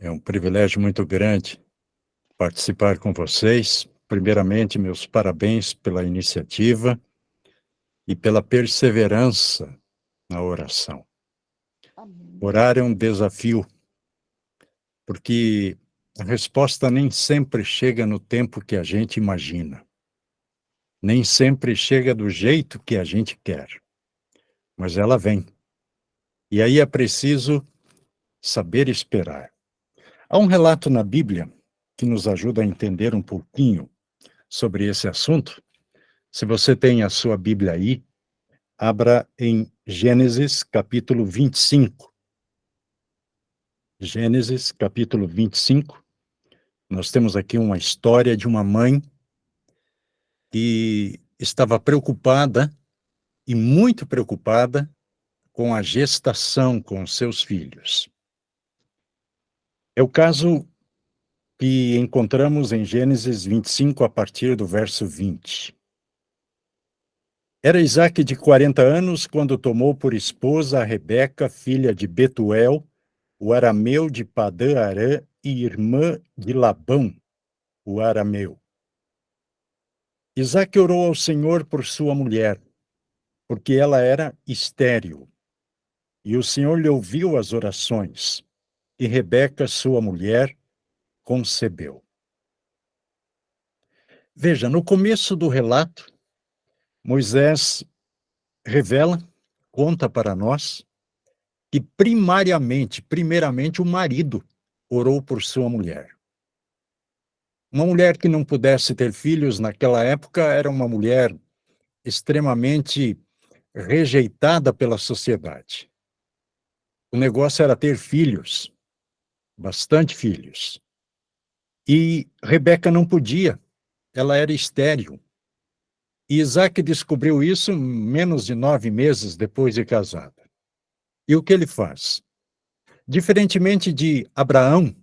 É um privilégio muito grande participar com vocês. Primeiramente, meus parabéns pela iniciativa e pela perseverança na oração. Amém. Orar é um desafio, porque a resposta nem sempre chega no tempo que a gente imagina. Nem sempre chega do jeito que a gente quer, mas ela vem. E aí é preciso saber esperar. Há um relato na Bíblia que nos ajuda a entender um pouquinho sobre esse assunto. Se você tem a sua Bíblia aí, abra em Gênesis capítulo 25. Gênesis capítulo 25. Nós temos aqui uma história de uma mãe que estava preocupada e muito preocupada com a gestação com seus filhos. É o caso que encontramos em Gênesis 25, a partir do verso 20. Era Isaque de 40 anos quando tomou por esposa a Rebeca, filha de Betuel, o arameu de Padã-Arã e irmã de Labão, o arameu. Isaque orou ao Senhor por sua mulher, porque ela era estéril. E o Senhor lhe ouviu as orações, e Rebeca, sua mulher, concebeu. Veja, no começo do relato, Moisés revela, conta para nós, que primeiramente, o marido orou por sua mulher. Uma mulher que não pudesse ter filhos naquela época era uma mulher extremamente rejeitada pela sociedade. O negócio era ter filhos, bastante filhos. E Rebeca não podia, ela era estéril. E Isaac descobriu isso menos de 9 meses depois de casada. E o que ele faz? Diferentemente de Abraão,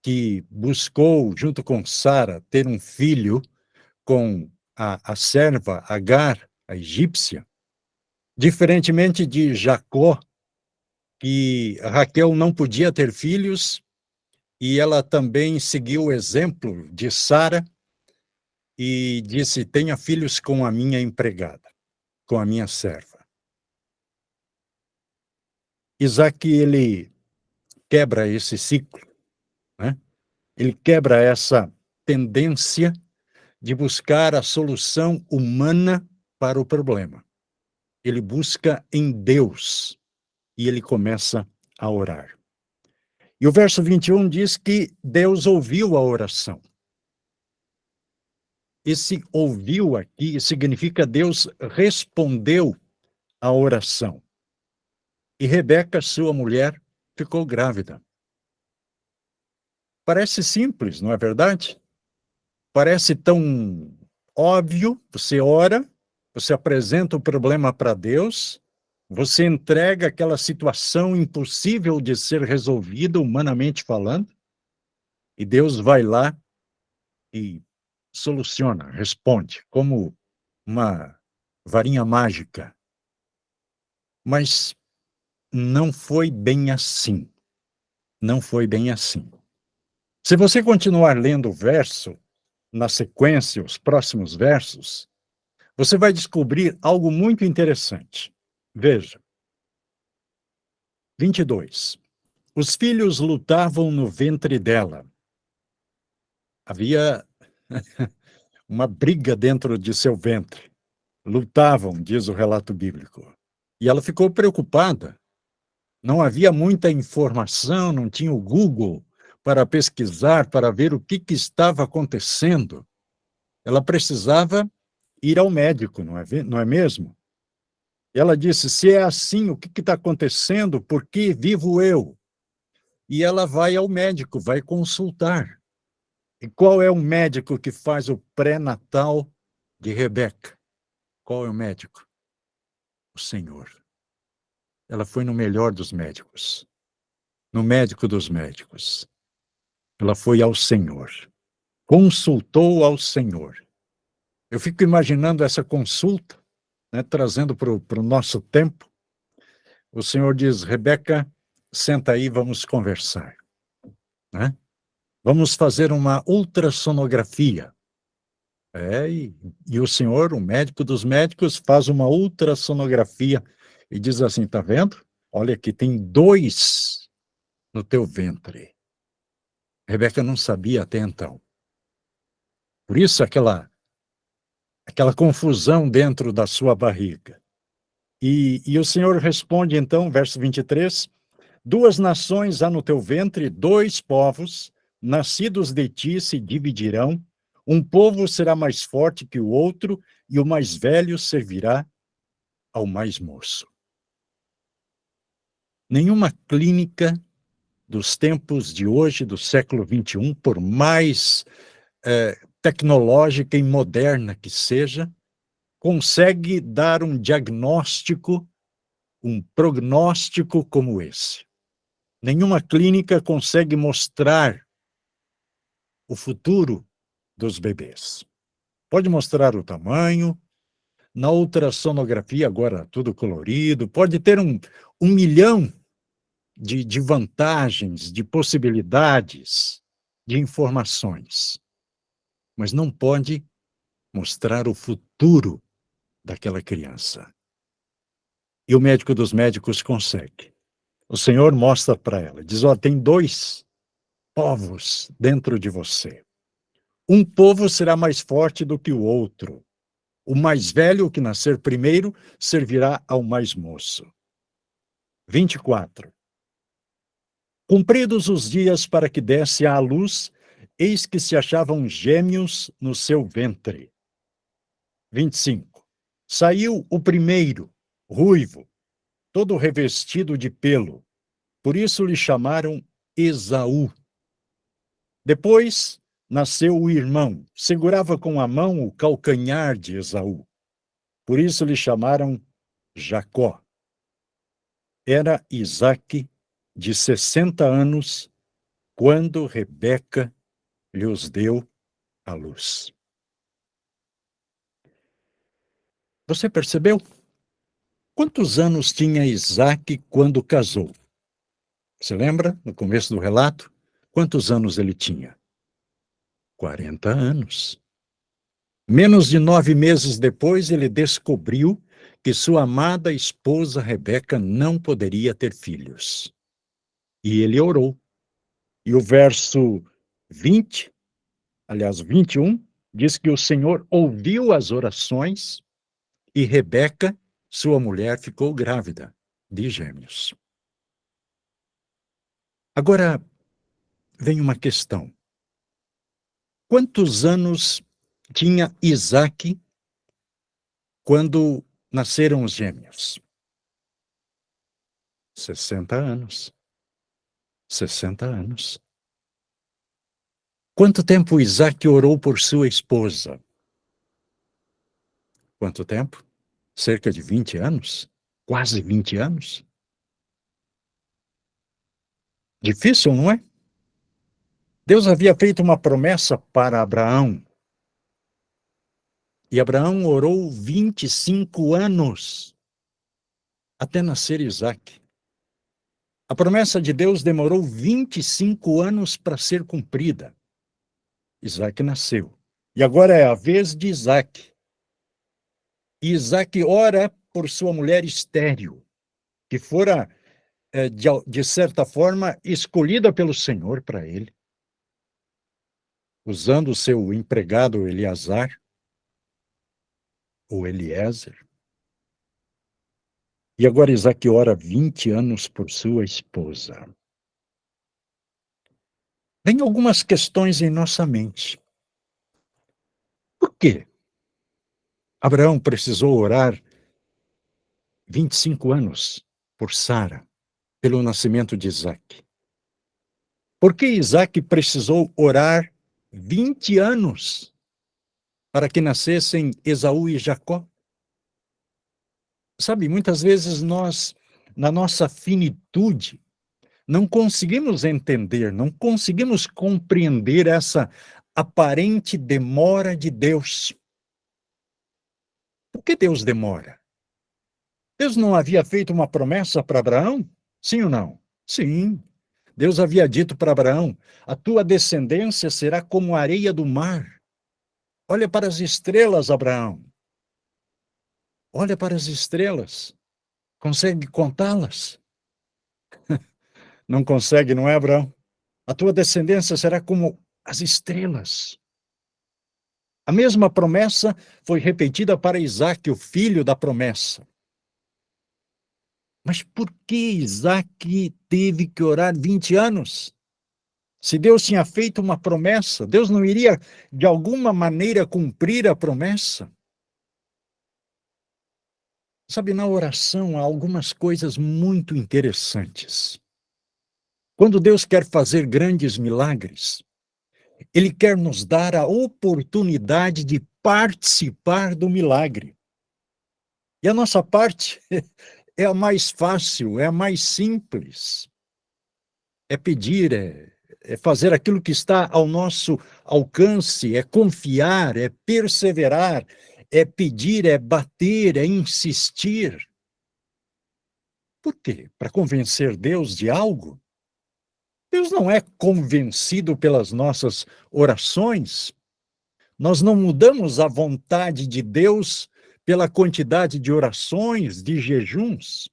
que buscou, junto com Sara, ter um filho com a serva Agar, a egípcia, diferentemente de Jacó, que Raquel não podia ter filhos, e ela também seguiu o exemplo de Sara e disse: tenha filhos com a minha empregada, com a minha serva. Isaac, ele quebra esse ciclo, né? Ele quebra essa tendência de buscar a solução humana para o problema. Ele busca em Deus e ele começa a orar. E o verso 21 diz que Deus ouviu a oração. Esse ouviu aqui significa Deus respondeu à oração. E Rebeca, sua mulher, ficou grávida. Parece simples, não é verdade? Parece tão óbvio. Você ora, você apresenta o problema para Deus, você entrega aquela situação impossível de ser resolvida, humanamente falando, e Deus vai lá e soluciona, responde, como uma varinha mágica. Mas não foi bem assim. Não foi bem assim. Se você continuar lendo o verso, na sequência, os próximos versos, você vai descobrir algo muito interessante. Veja. 22. Os filhos lutavam no ventre dela. Havia uma briga dentro de seu ventre. Lutavam, diz o relato bíblico. E ela ficou preocupada. Não havia muita informação, não tinha o Google para pesquisar, para ver o que estava acontecendo. Ela precisava ir ao médico, não é mesmo? E ela disse: se é assim, o que está acontecendo? Por que vivo eu? E ela vai ao médico, vai consultar. E qual é o médico que faz o pré-natal de Rebeca? Qual é o médico? O Senhor. Ela foi no melhor dos médicos, no médico dos médicos. Ela foi ao Senhor, consultou ao Senhor. Eu fico imaginando essa consulta, né, trazendo para o nosso tempo. O Senhor diz: Rebeca, senta aí, vamos conversar. né? Vamos fazer uma ultrassonografia. E o senhor, o médico dos médicos, faz uma ultrassonografia e diz assim, tá vendo? Olha aqui, tem 2 no teu ventre. Rebeca não sabia até então. Por isso aquela confusão dentro da sua barriga. E o Senhor responde então, verso 23, 2 nações há no teu ventre, 2 povos, nascidos de ti se dividirão, um povo será mais forte que o outro, e o mais velho servirá ao mais moço. Nenhuma clínica dos tempos de hoje, do século XXI, por mais tecnológica e moderna que seja, consegue dar um diagnóstico, um prognóstico como esse. Nenhuma clínica consegue mostrar o futuro dos bebês. Pode mostrar o tamanho, na ultrassonografia agora tudo colorido, pode ter um milhão de vantagens, de possibilidades, de informações, mas não pode mostrar o futuro daquela criança. E o médico dos médicos consegue. O Senhor mostra para ela, diz, ó, tem 2 povos dentro de você. Um povo será mais forte do que o outro. O mais velho, o que nascer primeiro, servirá ao mais moço. 24. Cumpridos os dias para que desse à luz, eis que se achavam gêmeos no seu ventre. 25. Saiu o primeiro, ruivo, todo revestido de pelo. Por isso lhe chamaram Esaú. Depois nasceu o irmão, segurava com a mão o calcanhar de Esaú. Por isso lhe chamaram Jacó. Era Isaque de 60 anos quando Rebeca lhes deu a luz. Você percebeu? Quantos anos tinha Isaque quando casou? Você lembra, no começo do relato? Quantos anos ele tinha? 40 anos. Menos de 9 meses depois, ele descobriu que sua amada esposa Rebeca não poderia ter filhos. E ele orou. E o verso 20, aliás, 21, diz que o Senhor ouviu as orações e Rebeca, sua mulher, ficou grávida de gêmeos. Agora, vem uma questão. Quantos anos tinha Isaque quando nasceram os gêmeos? 60 anos. 60 anos. Quanto tempo Isaque orou por sua esposa? Quanto tempo? Cerca de 20 anos? Quase 20 anos? Difícil, não é? Deus havia feito uma promessa para Abraão. E Abraão orou 25 anos até nascer Isaque. A promessa de Deus demorou 25 anos para ser cumprida. Isaque nasceu. E agora é a vez de Isaque. E Isaque ora por sua mulher estéril, que fora, de certa forma, escolhida pelo Senhor para ele, usando o seu empregado Eleazar, ou Eliezer. E agora Isaque ora 20 anos por sua esposa. Vem algumas questões em nossa mente. Por quê? Abraão precisou orar 25 anos por Sara, pelo nascimento de Isaque. Por que Isaque precisou orar 20 anos para que nascessem Esaú e Jacó? Sabe, muitas vezes nós, na nossa finitude, não conseguimos entender, não conseguimos compreender essa aparente demora de Deus. Por que Deus demora? Deus não havia feito uma promessa para Abraão? Sim ou não? Sim. Deus havia dito para Abraão: a tua descendência será como a areia do mar. Olha para as estrelas, Abraão. Olha para as estrelas. Consegue contá-las? Não consegue, não é, Abraão? A tua descendência será como as estrelas. A mesma promessa foi repetida para Isaque, o filho da promessa. Mas por que Isaque teve que orar 20 anos? Se Deus tinha feito uma promessa, Deus não iria, de alguma maneira, cumprir a promessa? Sabe, na oração há algumas coisas muito interessantes. Quando Deus quer fazer grandes milagres, Ele quer nos dar a oportunidade de participar do milagre. E a nossa parte é a mais fácil, é a mais simples. É pedir, é fazer aquilo que está ao nosso alcance, é confiar, é perseverar, é pedir, é bater, é insistir. Por quê? Para convencer Deus de algo? Deus não é convencido pelas nossas orações. Nós não mudamos a vontade de Deus pela quantidade de orações, de jejuns.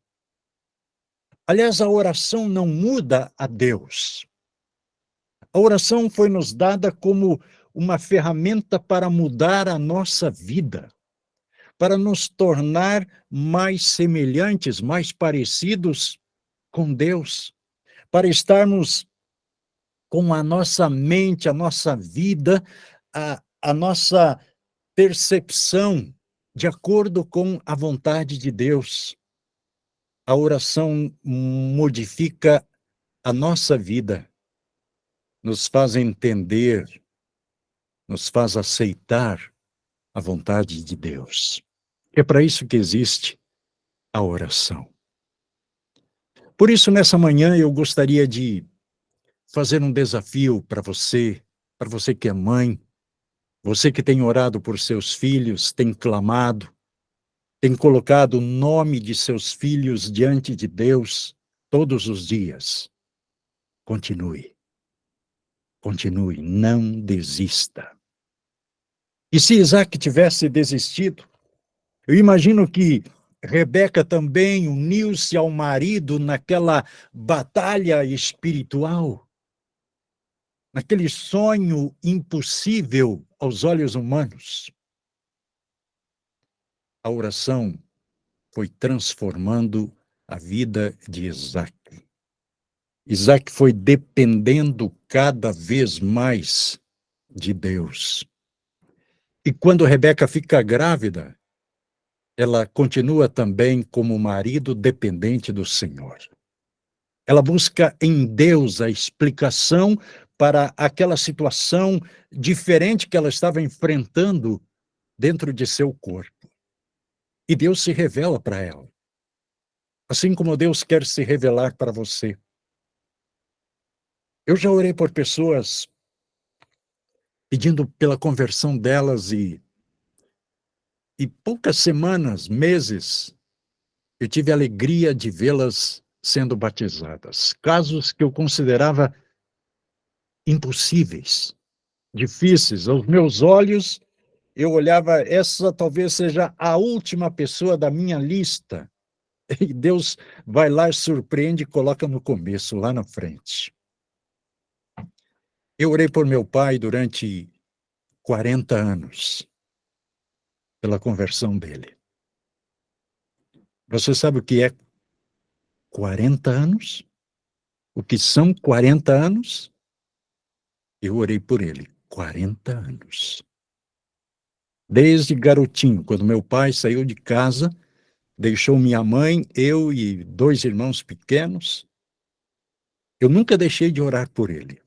Aliás, a oração não muda a Deus. A oração foi nos dada como uma ferramenta para mudar a nossa vida, para nos tornar mais semelhantes, mais parecidos com Deus, para estarmos com a nossa mente, a nossa vida, a nossa percepção de acordo com a vontade de Deus. A oração modifica a nossa vida, nos faz entender, nos faz aceitar a vontade de Deus. É para isso que existe a oração. Por isso, nessa manhã, eu gostaria de fazer um desafio para você que é mãe, você que tem orado por seus filhos, tem clamado, tem colocado o nome de seus filhos diante de Deus todos os dias. Continue. Continue, não desista. E se Isaac tivesse desistido, eu imagino que Rebeca também uniu-se ao marido naquela batalha espiritual, naquele sonho impossível aos olhos humanos. A oração foi transformando a vida de Isaac. Isaac foi dependendo cada vez mais de Deus. E quando Rebeca fica grávida, ela continua também como marido dependente do Senhor. Ela busca em Deus a explicação para aquela situação diferente que ela estava enfrentando dentro de seu corpo. E Deus se revela para ela. Assim como Deus quer se revelar para você. Eu já orei por pessoas pedindo pela conversão delas e poucas semanas, meses, eu tive a alegria de vê-las sendo batizadas. Casos que eu considerava impossíveis, difíceis. Aos meus olhos, eu olhava, essa talvez seja a última pessoa da minha lista. E Deus vai lá, surpreende e coloca no começo, lá na frente. Eu orei por meu pai durante 40 anos, pela conversão dele. Você sabe o que é 40 anos? O que são 40 anos? Eu orei por ele 40 anos. Desde garotinho, quando meu pai saiu de casa, deixou minha mãe, eu e 2 irmãos pequenos, eu nunca deixei de orar por ele.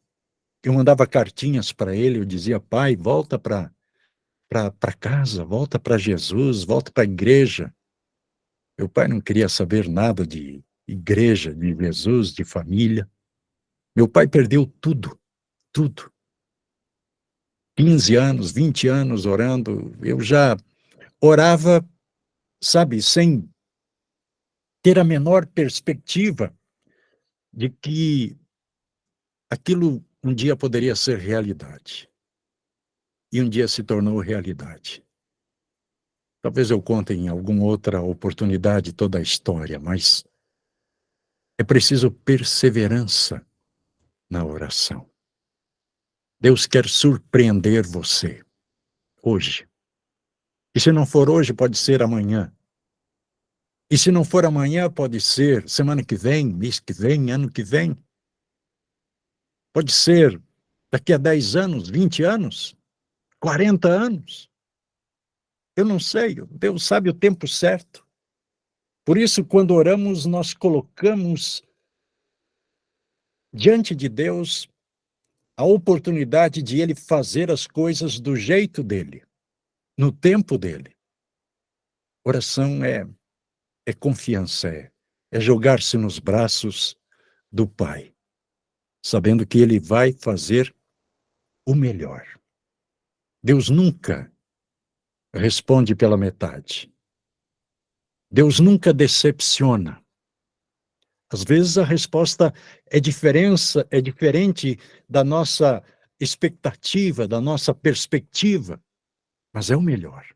Eu mandava cartinhas para ele, eu dizia: pai, volta para casa, volta para Jesus, volta para a igreja. Meu pai não queria saber nada de igreja, de Jesus, de família. Meu pai perdeu tudo, tudo. 15 anos, 20 anos orando, eu já orava, sabe, sem ter a menor perspectiva de que aquilo um dia poderia ser realidade. E um dia se tornou realidade. Talvez eu conte em alguma outra oportunidade toda a história, mas é preciso perseverança na oração. Deus quer surpreender você hoje. E se não for hoje, pode ser amanhã. E se não for amanhã, pode ser semana que vem, mês que vem, ano que vem. Pode ser daqui a 10 anos, 20 anos, 40 anos. Eu não sei, Deus sabe o tempo certo. Por isso, quando oramos, nós colocamos diante de Deus a oportunidade de Ele fazer as coisas do jeito dele, no tempo dele. Oração é confiança, é jogar-se nos braços do Pai, sabendo que Ele vai fazer o melhor. Deus nunca responde pela metade. Deus nunca decepciona. Às vezes a resposta é diferente da nossa expectativa, da nossa perspectiva, mas é o melhor.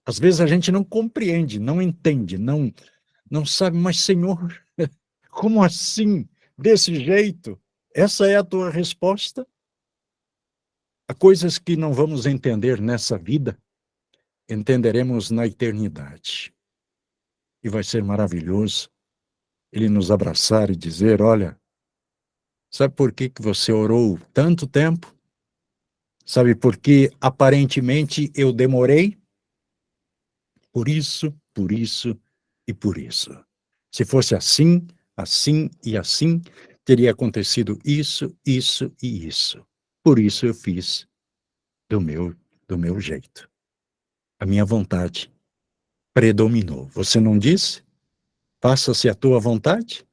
Às vezes a gente não compreende, não entende, não sabe, mas Senhor, como assim? Desse jeito? Essa é a tua resposta? Há coisas que não vamos entender nessa vida, entenderemos na eternidade. E vai ser maravilhoso Ele nos abraçar e dizer, olha, sabe por que você orou tanto tempo? Sabe por que aparentemente eu demorei? Por isso, por isso e por isso. Se fosse assim, assim e assim, teria acontecido isso, isso e isso. Por isso eu fiz do meu jeito. A minha vontade predominou. Você não disse? Faça-se a tua vontade?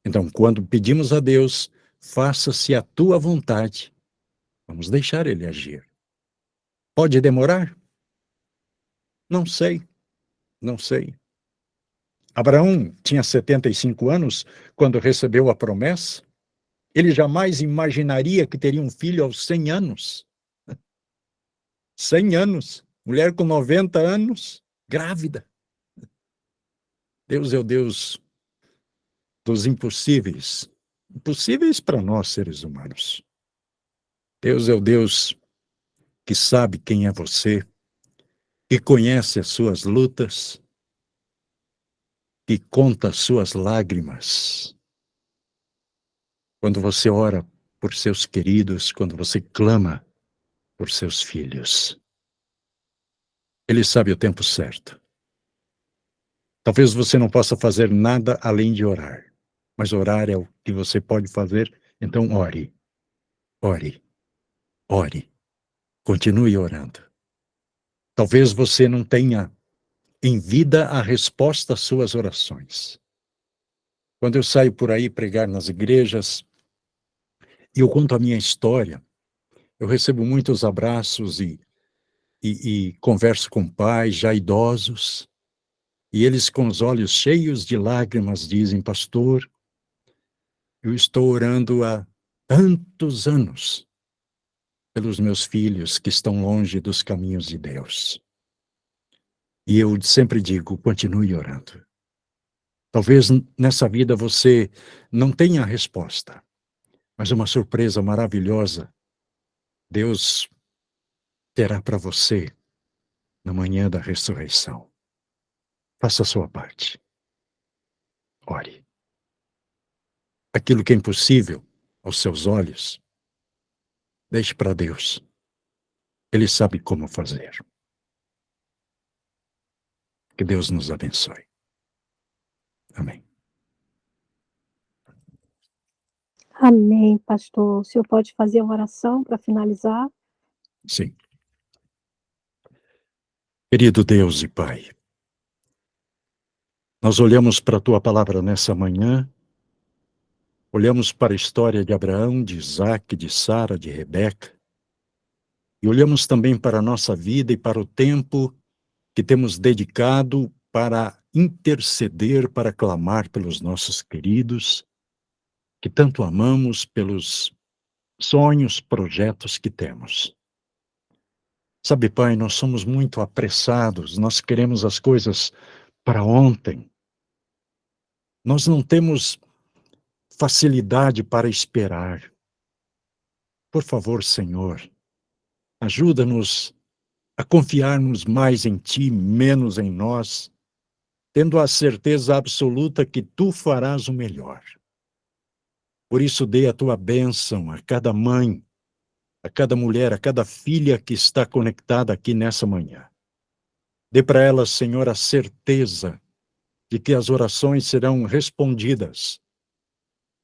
Então, quando pedimos a Deus, faça-se a tua vontade, vamos deixar Ele agir. Pode demorar? Não sei, não sei. Abraão tinha 75 anos quando recebeu a promessa. Ele jamais imaginaria que teria um filho aos 100 anos. 100 anos. Mulher com 90 anos, grávida. Deus é o Deus dos impossíveis. Impossíveis para nós, seres humanos. Deus é o Deus que sabe quem é você, que conhece as suas lutas, que conta as suas lágrimas. Quando você ora por seus queridos, quando você clama por seus filhos. Ele sabe o tempo certo. Talvez você não possa fazer nada além de orar, mas orar é o que você pode fazer, então ore, ore, ore, continue orando. Talvez você não tenha em vida a resposta às suas orações. Quando eu saio por aí pregar nas igrejas e eu conto a minha história, eu recebo muitos abraços e converso com pais já idosos, e eles com os olhos cheios de lágrimas dizem, pastor, eu estou orando há tantos anos pelos meus filhos que estão longe dos caminhos de Deus. E eu sempre digo, continue orando. Talvez nessa vida você não tenha a resposta, mas uma surpresa maravilhosa Deus terá para você na manhã da ressurreição. Faça a sua parte. Ore. Aquilo que é impossível aos seus olhos, deixe para Deus. Ele sabe como fazer. Que Deus nos abençoe. Amém. Amém, pastor. O senhor pode fazer uma oração para finalizar? Sim. Querido Deus e Pai, nós olhamos para a Tua palavra nessa manhã, olhamos para a história de Abraão, de Isaac, de Sara, de Rebeca, e olhamos também para a nossa vida e para o tempo que temos dedicado para interceder, para clamar pelos nossos queridos, que tanto amamos, pelos sonhos, projetos que temos. Sabe, Pai, nós somos muito apressados, nós queremos as coisas para ontem. Nós não temos facilidade para esperar. Por favor, Senhor, ajuda-nos a confiarmos mais em Ti, menos em nós, tendo a certeza absoluta que Tu farás o melhor. Por isso, dê a Tua bênção a cada mãe, a cada mulher, a cada filha que está conectada aqui nessa manhã. Dê para elas, Senhor, a certeza de que as orações serão respondidas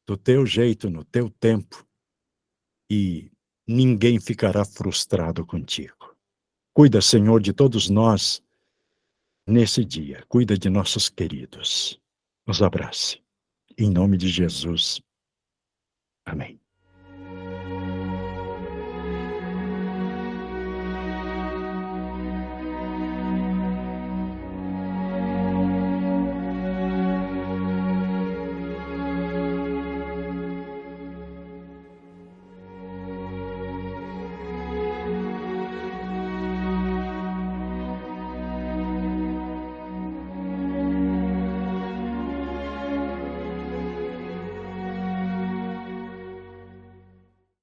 do Teu jeito, no Teu tempo, e ninguém ficará frustrado contigo. Cuida, Senhor, de todos nós nesse dia. Cuida de nossos queridos. Nos abrace. Em nome de Jesus. Amém.